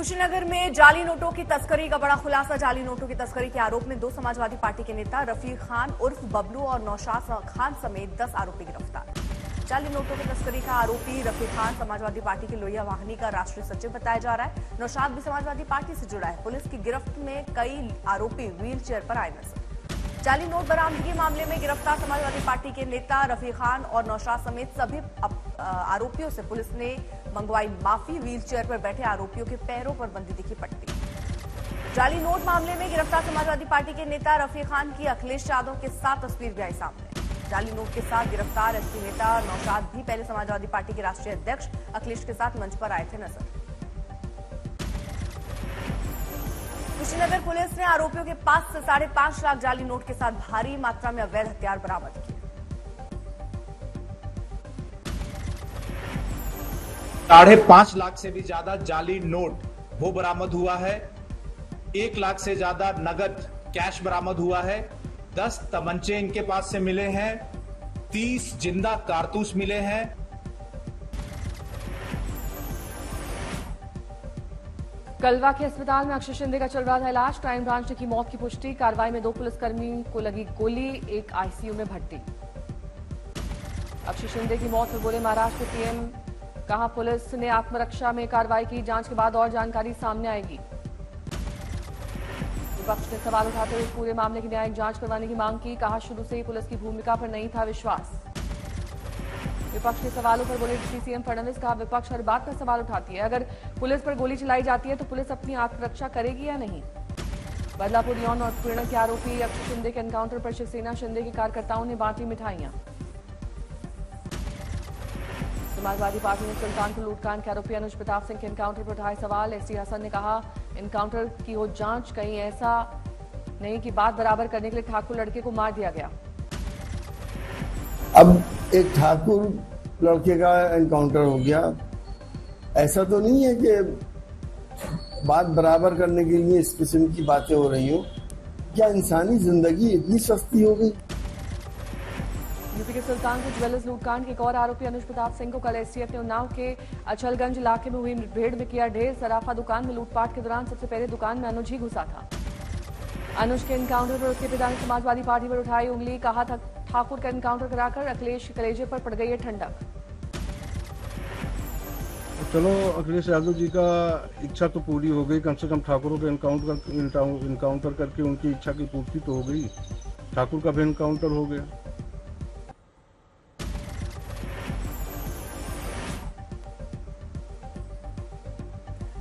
कुशीनगर में जाली नोटों की तस्करी का बड़ा खुलासा। जाली नोटों की तस्करी के आरोप में 2 समाजवादी पार्टी के नेता रफीक खान उर्फ बबलू और नौशाद खान समेत 10 आरोपी गिरफ्तार। जाली नोटों की तस्करी का आरोपी रफीक खान समाजवादी पार्टी के लोहिया वाहिनी का राष्ट्रीय सचिव बताया जा रहा है। नौशाद भी समाजवादी पार्टी से जुड़ा है। पुलिस की गिरफ्त में कई आरोपी व्हील चेयर पर आए नजर। जाली नोट बरामदगी मामले में गिरफ्तार समाजवादी पार्टी के नेता रफीक खान और नौशाद समेत सभी आरोपियों से पुलिस ने मंगवाई माफी। व्हील चेयर पर बैठे आरोपियों के पैरों पर बंधी दिखी पट्टी। जाली नोट मामले में गिरफ्तार समाजवादी पार्टी के नेता रफीक खान की अखिलेश यादव के साथ तस्वीर भी आई सामने। जाली नोट के साथ गिरफ्तार एसपी नेता नौशाद भी पहले समाजवादी पार्टी के राष्ट्रीय अध्यक्ष अखिलेश के साथ मंच पर आए थे नजर। कुशीनगर पुलिस ने आरोपियों के पास से 5.5 लाख जाली नोट के साथ भारी मात्रा में अवैध हथियार बरामद किए। 5.5 लाख से भी ज्यादा जाली नोट वो बरामद हुआ है। 1 लाख से ज्यादा नगद कैश बरामद हुआ है। 10 तमंचे इनके पास से मिले हैं। 30 जिंदा कारतूस मिले हैं। कलवा के अस्पताल में अक्षय शिंदे का चल रहा था इलाज। क्राइम ब्रांच ने की मौत की पुष्टि। कार्रवाई में 2 पुलिसकर्मी को लगी गोली, एक आईसीयू में भर्ती। अक्षय शिंदे की मौत पर बोले महाराष्ट्र के पीएम, कहा पुलिस ने आत्मरक्षा में कार्रवाई की, जांच के बाद और जानकारी सामने आएगी। विपक्ष ने सवाल उठाते हुए पूरे मामले की न्यायिक जांच करवाने की मांग की। कहा शुरू से ही पुलिस की भूमिका पर नहीं था विश्वास। विपक्ष के सवालों पर बोले सीएम फडणवीस, कहा विपक्ष हर बात पर सवाल उठाती है। अगर पुलिस पर गोली चलाई जाती है तो पुलिस अपनी आत्मरक्षा करेगी या नहीं। बदलापुर यौन उत्पीड़न के आरोपी अक्षय शिंदे के एनकाउंटर पर शिवसेना शिंदे के कार्यकर्ताओं ने बांटी मिठाइयां। समाजवादी पार्टी ने सुल्तानपुर लूटकांड के आरोपी अनुज प्रताप सिंह के एनकाउंटर पर उठाए सवाल। एसटी हसन ने कहा एनकाउंटर की हो जांच, कहीं ऐसा नहीं कि बात बराबर करने के लिए ठाकुर लड़के को मार दिया गया। अब एक ठाकुर लड़के का एनकाउंटर हो गया, ऐसा तो नहीं है कि बात बराबर करने के लिए इस किस्म की बातें हो रही हो। क्या इंसानी जिंदगी इतनी सस्ती हो गई? यूपी के सुल्तानपुर ज्वेलर्स लूटकांड के एक और आरोपी अनुज प्रताप सिंह को कल एसटीएफ ने उन्नाव के अचलगंज इलाके में हुई मुठभेड़ में किया ढेर। सराफा दुकान में लूटपाट के दौरान सबसे पहले दुकान में अनुज ही घुसा था। अनुज के एनकाउंटर पर उसके पिता ने समाजवादी पार्टी पर उठाई उंगली। कहा था ठाकुर का एनकाउंटर कराकर अखिलेश के कलेजे पर पड़ गई है ठंडक। चलो अखिलेश यादव जी का इच्छा तो पूरी हो गई, कम से कम ठाकुरों के एनकाउंटर करके उनकी इच्छा की पूर्ति तो हो गई। ठाकुर का भी एनकाउंटर हो गया।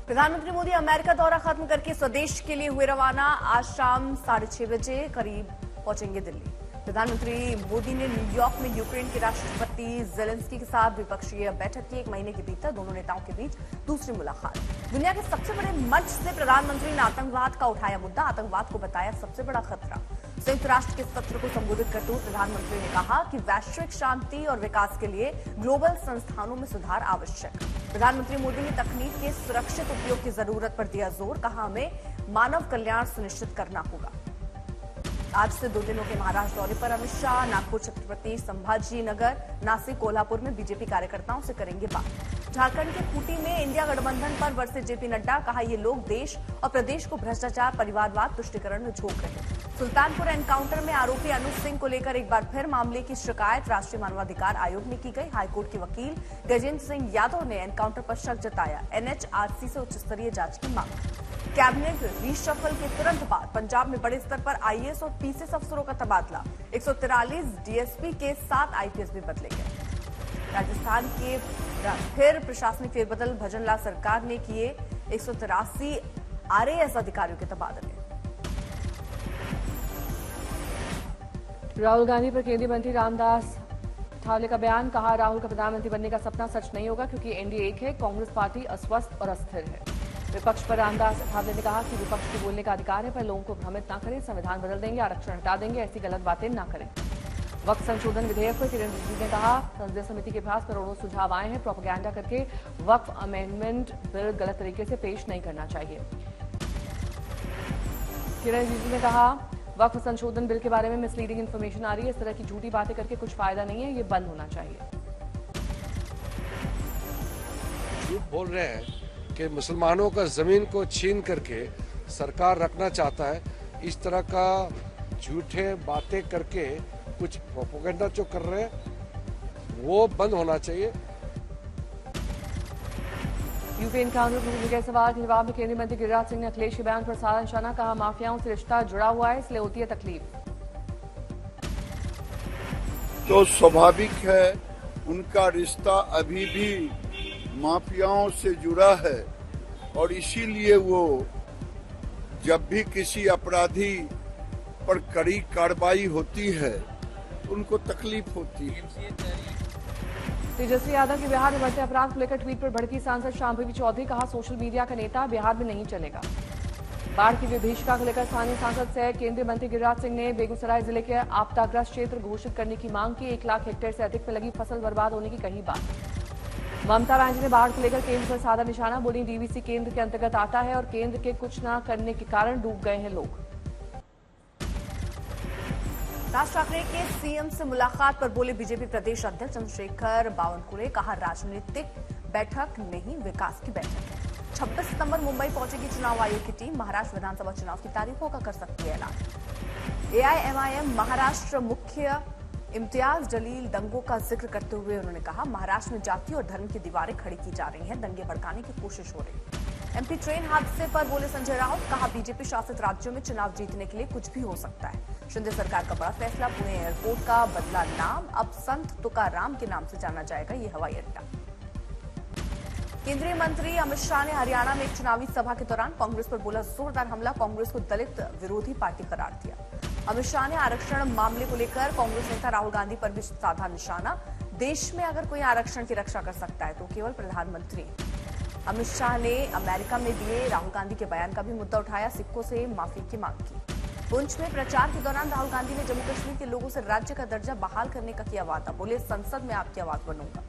प्रधानमंत्री मोदी अमेरिका दौरा खत्म करके स्वदेश के लिए हुए रवाना। आज शाम 6:30 बजे करीब पहुंचेंगे दिल्ली। प्रधानमंत्री मोदी ने न्यूयॉर्क में यूक्रेन के राष्ट्रपति जेलेंस्की के साथ द्विपक्षीय बैठक की। 1 महीने के भीतर दोनों नेताओं के बीच दूसरी मुलाकात। दुनिया के सबसे बड़े मंच से प्रधानमंत्री ने आतंकवाद का उठाया मुद्दा। आतंकवाद को बताया सबसे बड़ा खतरा। संयुक्त राष्ट्र के सत्र को संबोधित करते हुए प्रधानमंत्री ने कहा कि वैश्विक शांति और विकास के लिए ग्लोबल संस्थानों में सुधार आवश्यक। प्रधानमंत्री मोदी ने तकनीक के सुरक्षित उपयोग की जरूरत पर दिया जोर। कहा हमें मानव कल्याण सुनिश्चित करना होगा। आज से 2 दिनों के महाराष्ट्र दौरे पर अमित शाह नागपुर, छत्रपति संभाजी नगर, नासिक, कोल्हापुर में बीजेपी कार्यकर्ताओं से करेंगे बात। झारखंड के खूंटी में इंडिया गठबंधन पर बरसे जेपी नड्डा। कहा ये लोग देश और प्रदेश को भ्रष्टाचार, परिवारवाद, तुष्टीकरण में झोंक रहे। सुल्तानपुर एनकाउंटर में आरोपी अनुज सिंह को लेकर एक बार फिर मामले की शिकायत राष्ट्रीय मानवाधिकार आयोग में की गई। हाईकोर्ट के वकील गजेंद्र सिंह यादव ने एनकाउंटर पर शक जताया। एनएचआरसी से उच्च स्तरीय जांच की मांग। कैबिनेट रीशफल के तुरंत बाद पंजाब में बड़े स्तर पर आईएएस और पीसीएस अफसरों का तबादला। 143 डीएसपी के 7 आईपीएस भी बदले गए। राजस्थान के फिर प्रशासनिक फेरबदल। भजनलाल सरकार ने किए 183 आरएएस अधिकारियों के तबादले। राहुल गांधी पर केंद्रीय मंत्री रामदास अठावले का बयान। कहा राहुल का प्रधानमंत्री बनने का सपना सच नहीं होगा क्योंकि एनडीए एक है, कांग्रेस पार्टी अस्वस्थ और अस्थिर है। विपक्ष पर रामदास अठावले ने कहा कि विपक्ष को बोलने का अधिकार है पर लोगों को भ्रमित न करें। संविधान बदल देंगे, आरक्षण हटा देंगे, ऐसी गलत बातें न करें। वक्फ संशोधन विधेयक पर किरण रिजिजू ने कहा संसदीय समिति के पास करोड़ों सुझाव आए हैं। प्रोपेगेंडा करके वक्फ अमेंडमेंट बिल गलत तरीके से पेश नहीं करना चाहिए। किरण रिजिजू ने कहा वक्फ संशोधन बिल के बारे में मिसलीडिंग इन्फॉर्मेशन आ रही है। इस तरह की झूठी बातें करके कुछ फायदा नहीं है, ये बंद होना चाहिए। झूठ बोल रहे हैं कि मुसलमानों का ज़मीन को छीन करके सरकार रखना चाहता है। इस तरह का झूठे बातें करके कुछ प्रोपेगेंडा जो कर रहे हैं वो बंद होना चाहिए। यूपी एनकाउंटर पर पूछे गए सवाल के जवाब में केंद्रीय मंत्री गिरिराज सिंह ने अखिलेश के बयान पर साधा निशाना, कहा माफियाओं से रिश्ता जुड़ा हुआ है इसलिए होती है तकलीफ। तो स्वाभाविक है उनका रिश्ता अभी भी माफियाओं से जुड़ा है और इसीलिए वो जब भी किसी अपराधी पर कड़ी कार्रवाई होती है उनको तकलीफ होती है। तेजस्वी यादव के बिहार में बढ़ते अपराध को लेकर ट्वीट पर भड़की सांसद शांभवी चौधरी, कहा सोशल मीडिया का नेता बिहार में नहीं चलेगा। बाढ़ की विभीषिका को लेकर स्थानीय सांसद से केंद्रीय मंत्री गिरिराज सिंह ने बेगूसराय जिले के आपदाग्रस्त क्षेत्र घोषित करने की मांग की। 1 लाख हेक्टेयर से अधिक में लगी फसल बर्बाद होने की कही बात। ममता बनर्जी ने बाढ़ को लेकर केंद्र पर साधा निशाना, बोली डीवीसी केंद्र के अंतर्गत आता है और केंद्र के कुछ न करने के कारण डूब गए हैं लोग। राज ठाकरे के सीएम से मुलाकात पर बोले बीजेपी प्रदेश अध्यक्ष चंद्रशेखर बावनकुळे, कहा राजनीतिक बैठक नहीं विकास की बैठक है। 26 सितंबर मुंबई पहुंचेगी चुनाव आयोग की टीम, महाराष्ट्र विधानसभा चुनाव की तारीखों का कर सकती है ऐलान। एआईएमआईएम महाराष्ट्र मुख्य इम्तियाज जलील दंगों का जिक्र करते हुए उन्होंने कहा महाराष्ट्र में जाति और धर्म की दीवारें खड़ी की जा रही हैं, दंगे भड़काने की कोशिश हो रही है। एमपी ट्रेन हादसे पर बोले संजय राउत, कहा बीजेपी शासित राज्यों में चुनाव जीतने के लिए कुछ भी हो सकता है। शिंदे सरकार का बड़ा फैसला, पुणे एयरपोर्ट का बदला नाम, अब संत तुकाराम के नाम से जाना जाएगा ये हवाई अड्डा। केंद्रीय मंत्री अमित शाह ने हरियाणा में एक चुनावी सभा के दौरान कांग्रेस पर बोला जोरदार हमला, कांग्रेस को दलित विरोधी पार्टी करार दिया। अमित शाह ने आरक्षण मामले को लेकर कांग्रेस नेता राहुल गांधी पर भी साधा निशाना, देश में अगर कोई आरक्षण की रक्षा कर सकता है तो केवल प्रधानमंत्री। अमित शाह ने अमेरिका में दिए राहुल गांधी के बयान का भी मुद्दा उठाया, सिखों से माफी की मांग की। पुंछ में प्रचार के दौरान राहुल गांधी ने जम्मू कश्मीर के लोगों से राज्य का दर्जा बहाल करने का किया वादा, बोले संसद में आपकी आवाज बनूंगा।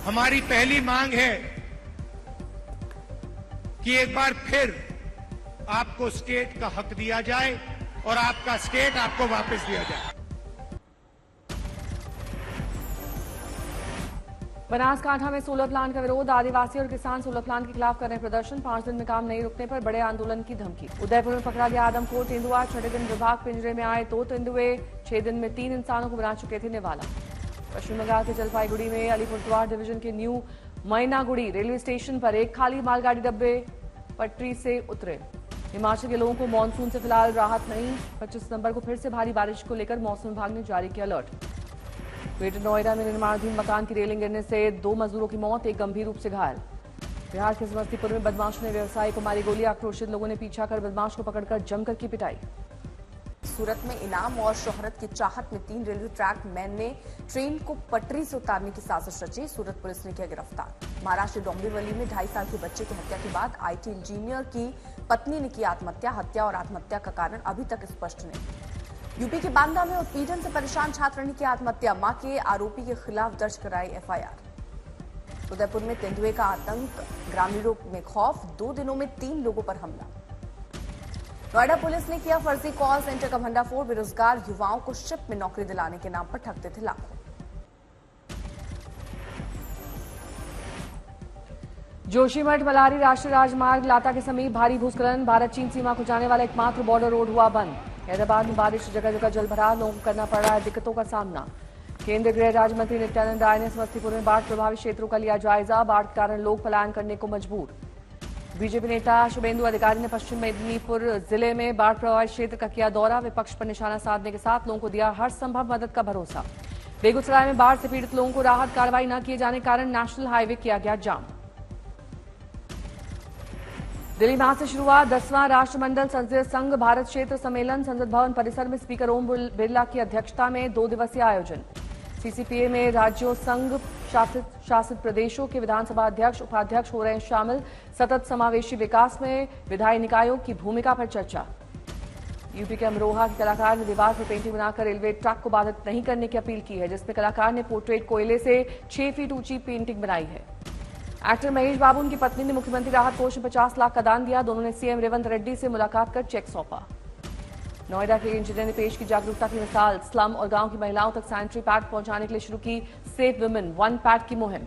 हमारी पहली मांग है कि एक बार फिर आपको स्टेट का हक दिया जाए और आपका स्टेट आपको वापस दिया जाए। बनासकांठा में सोलर प्लांट का विरोध, आदिवासी और किसान सोलर प्लांट के खिलाफ कर रहे प्रदर्शन, 5 दिन में काम नहीं रुकने पर बड़े आंदोलन की धमकी। उदयपुर में पकड़ा गया आदमखोर तेंदुआ, 6 दिन विभाग पिंजरे में आए 2 तेंदुए, 6 दिन में 3 इंसानों को बना चुके थे निवाला। पश्चिम बंगाल के जलपाईगुड़ी में अलीपुरद्वार डिवीजन के न्यू मैनागुड़ी रेलवे स्टेशन पर एक खाली मालगाड़ी डब्बे पटरी से उतरे। हिमाचल के लोगों को मानसून से फिलहाल राहत नहीं, 25 सितंबर को फिर से भारी बारिश को लेकर मौसम विभाग ने जारी किया अलर्ट। ग्रेटर नोएडा में निर्माणाधीन मकान की रेलिंग गिरने से 2 मजदूरों की मौत, एक गंभीर रूप से घायल। बिहार के समस्तीपुर में बदमाशों ने व्यवसायी को मारी गोली, आक्रोशित लोगों ने पीछा कर बदमाश को पकड़कर जमकर की पिटाई। सूरत में इनाम और शोहरत की चाहत में 3 रेलवे ट्रैक मैन ने ट्रेन को पटरी से उतारने की साजिश रची, सूरत पुलिस ने किया गिरफ्तार। महाराष्ट्र डोंबिवली में 2.5 साल के बच्चे की हत्या के बाद आईटी इंजीनियर की पत्नी ने की आत्महत्या, हत्या और आत्महत्या का कारण अभी तक स्पष्ट नहीं। यूपी के बांदा में उत्पीड़न से परेशान छात्र ने की आत्महत्या, मां के आरोपी के खिलाफ दर्ज कराई एफआईआर। उदयपुर में तेंदुए का आतंक, ग्रामीणों में खौफ, 2 दिनों में 3 लोगों पर हमला। नोएडा पुलिस ने किया फर्जी कॉल सेंटर का भंडाफोड़, बेरोजगार युवाओं को शिप में नौकरी दिलाने के नाम पर ठगते थे लाखों। जोशीमठ मल्हारी राष्ट्रीय राजमार्ग लाता के समीप भारी भूस्खलन, भारत चीन सीमा को जाने वाला एकमात्र बॉर्डर रोड हुआ बंद। हैदराबाद में बारिश, जगह जगह जलभराव, लोगों को करना पड़ रहा है दिक्कतों का सामना। केंद्रीय गृह राज्य मंत्री नित्यानंद राय ने समस्तीपुर में बाढ़ प्रभावित क्षेत्रों का लिया जायजा, बाढ़ के कारण लोग पलायन करने को मजबूर। बीजेपी नेता शुभेंदु अधिकारी ने पश्चिम मेदिनीपुर जिले में बाढ़ प्रभावित क्षेत्र का किया दौरा, विपक्ष पर निशाना साधने के साथ लोगों को दिया हर संभव मदद का भरोसा। बेगूसराय में बाढ़ से पीड़ित लोगों को राहत कार्रवाई न किए जाने के कारण नेशनल हाईवे किया गया जाम। दिल्ली में आज से शुरू हुआ 10वां राष्ट्रमंडल संसदीय संघ भारत क्षेत्र सम्मेलन, संसद भवन परिसर में स्पीकर ओम बिरला की अध्यक्षता में 2 दिवसीय आयोजन। सीसीपीए में राज्यों, संघ शासित प्रदेशों के विधानसभा अध्यक्ष, उपाध्यक्ष हो रहे हैं शामिल। सतत समावेशी विकास में विधायी निकायों की भूमिका पर चर्चा। यूपी के अमरोहा के कलाकार ने दीवार पर पेंटिंग बनाकर रेलवे ट्रैक को बाधित नहीं करने की अपील की है, जिसमें कलाकार ने पोर्ट्रेट कोयले से 6 फीट ऊंची पेंटिंग बनाई है। एक्टर महेश बाबू उनकी पत्नी ने मुख्यमंत्री राहत कोष में 50 लाख का दान दिया, दोनों ने सीएम रेवंत रेड्डी से मुलाकात कर चेक सौंपा। नोएडा के इंजीनियर ने पेश की जागरूकता की मिसाल, स्लम और गांव की महिलाओं तक सैनिटरी पैड पहुंचाने के लिए शुरू की सेफ वुमेन 1 पैड की मुहिम।